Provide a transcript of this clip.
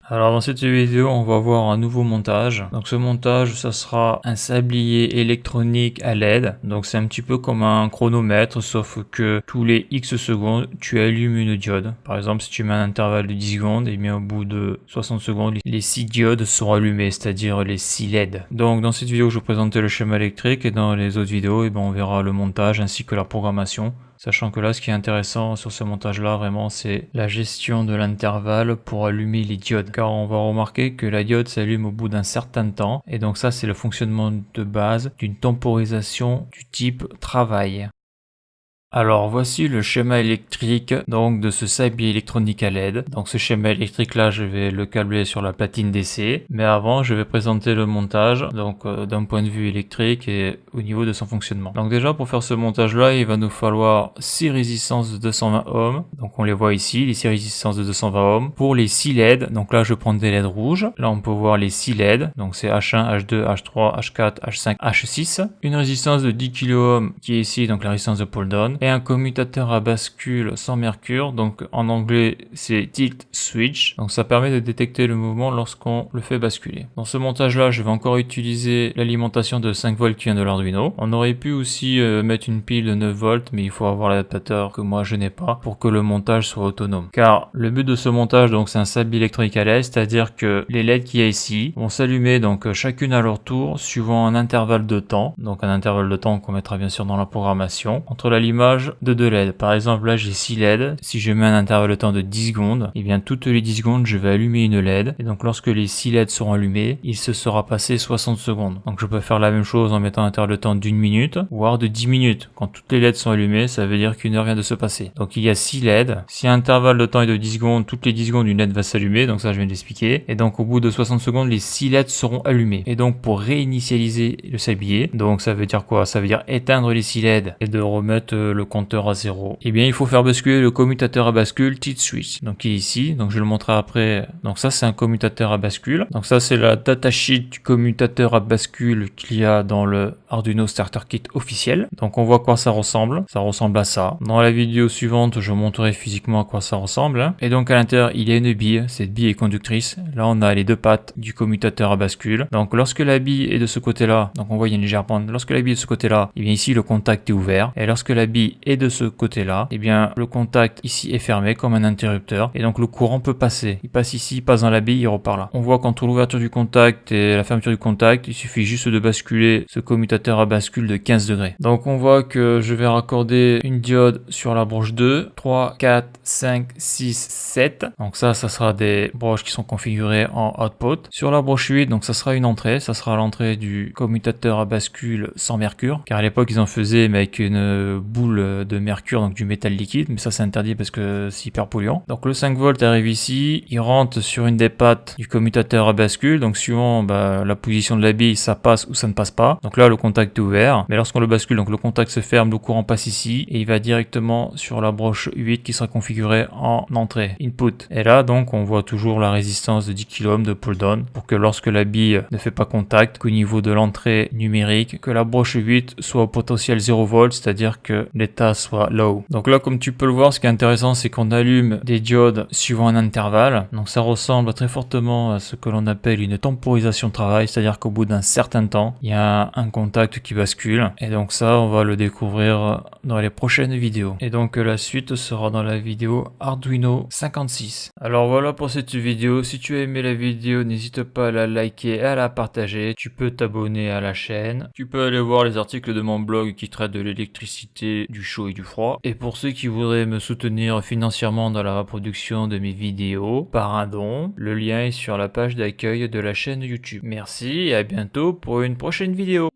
Alors dans cette vidéo, on va voir un nouveau montage. Donc ce montage, ça sera un sablier électronique à LED. Donc c'est un petit peu comme un chronomètre, sauf que tous les X secondes, tu allumes une diode. Par exemple, si tu mets un intervalle de 10 secondes, et bien au bout de 60 secondes, les 6 diodes seront allumées, c'est-à-dire les 6 LED. Donc dans cette vidéo, je vais présenter le schéma électrique et dans les autres vidéos, on verra le montage ainsi que la programmation. Sachant que là, ce qui est intéressant sur ce montage-là, vraiment, c'est la gestion de l'intervalle pour allumer les diodes. Car on va remarquer que la diode s'allume au bout d'un certain temps. Et donc ça, c'est le fonctionnement de base d'une temporisation du type travail. Alors voici le schéma électrique donc de ce sablier électronique à LED. Donc ce schéma électrique là, je vais le câbler sur la platine DC. Mais avant, je vais présenter le montage donc d'un point de vue électrique et au niveau de son fonctionnement. Donc déjà pour faire ce montage là, il va nous falloir 6 résistances de 220 ohms. Donc on les voit ici, les 6 résistances de 220 ohms. Pour les 6 LED, donc là je prends des LED rouges. Là on peut voir les 6 LED. Donc c'est H1, H2, H3, H4, H5, H6. Une résistance de 10 kΩ qui est ici, donc la résistance de pull down. Et un commutateur à bascule sans mercure, donc en anglais c'est tilt switch, donc ça permet de détecter le mouvement lorsqu'on le fait basculer. Dans ce montage là, je vais encore utiliser l'alimentation de 5 volts qui vient de l'Arduino. On aurait pu aussi mettre une pile de 9 volts, mais il faut avoir l'adaptateur que moi je n'ai pas pour que le montage soit autonome. Car le but de ce montage, donc c'est un sablier électronique à LED, c'est-à-dire que les LED qu'il y a ici vont s'allumer donc chacune à leur tour suivant un intervalle de temps, donc un intervalle de temps qu'on mettra bien sûr dans la programmation, entre l'allumage de 2 LED. Par exemple, là j'ai 6 LED. Si je mets un intervalle de temps de 10 secondes, et bien toutes les 10 secondes, je vais allumer une LED. Et donc lorsque les 6 LED seront allumés, il se sera passé 60 secondes. Donc je peux faire la même chose en mettant un intervalle de temps d'une minute, voire de 10 minutes. Quand toutes les LED sont allumées, ça veut dire qu'une heure vient de se passer. Donc il y a 6 LED. Si l'intervalle de temps est de 10 secondes, toutes les 10 secondes, une LED va s'allumer. Donc ça, je viens d'expliquer. Et donc au bout de 60 secondes, les 6 LED seront allumés. Et donc pour réinitialiser le sablier, donc ça veut dire quoi? Ça veut dire éteindre les 6 LED et de remettre le compteur à 0. Et bien il faut faire basculer le commutateur à bascule tilt switch, donc qui est ici. Donc je vais le montrer après. Donc ça c'est un commutateur à bascule. Donc ça c'est la datasheet du commutateur à bascule qu'il y a dans le Arduino Starter Kit officiel. Donc on voit à quoi ça ressemble. Ça ressemble à ça. Dans la vidéo suivante, je montrerai physiquement à quoi ça ressemble. Et donc à l'intérieur il y a une bille. Cette bille est conductrice. Là on a les deux pattes du commutateur à bascule. Donc lorsque la bille est de ce côté-là, donc on voit il y a une légère pente. Lorsque la bille est de ce côté-là, et bien ici le contact est ouvert. Et lorsque la bille est de ce côté-là, et bien le contact ici est fermé comme un interrupteur et donc le courant peut passer. Il passe ici, il passe dans la bille, il repart là. On voit qu'entre l'ouverture du contact et la fermeture du contact, il suffit juste de basculer ce commutateur à bascule de 15 degrés. Donc on voit que je vais raccorder une diode sur la broche 2, 3, 4, 5, 6, 7. Donc ça sera des broches qui sont configurées en output. Sur la broche 8, donc ça sera une entrée, ça sera l'entrée du commutateur à bascule sans mercure, car à l'époque ils en faisaient mais avec une boule de mercure, donc du métal liquide, mais ça c'est interdit parce que c'est hyper polluant. Donc le 5 volts arrive ici, il rentre sur une des pattes du commutateur à bascule, donc suivant la position de la bille, ça passe ou ça ne passe pas. Donc là le contact est ouvert, mais lorsqu'on le bascule, donc le contact se ferme, le courant passe ici, et il va directement sur la broche 8 qui sera configurée en entrée, input. Et là donc on voit toujours la résistance de 10 kΩ de pull down, pour que lorsque la bille ne fait pas contact, qu'au niveau de l'entrée numérique, que la broche 8 soit au potentiel 0 volts, c'est-à-dire que l'état soit low. Donc là, comme tu peux le voir, ce qui est intéressant, c'est qu'on allume des diodes suivant un intervalle. Donc ça ressemble très fortement à ce que l'on appelle une temporisation de travail, c'est-à-dire qu'au bout d'un certain temps, il y a un contact qui bascule. Et donc ça, on va le découvrir dans les prochaines vidéos. Et donc la suite sera dans la vidéo Arduino 56. Alors voilà pour cette vidéo. Si tu as aimé la vidéo, n'hésite pas à la liker et à la partager. Tu peux t'abonner à la chaîne. Tu peux aller voir les articles de mon blog qui traitent de l'électricité, du chaud et du froid. Et pour ceux qui voudraient me soutenir financièrement dans la reproduction de mes vidéos par un don, le lien est sur la page d'accueil de la chaîne YouTube. Merci et à bientôt pour une prochaine vidéo.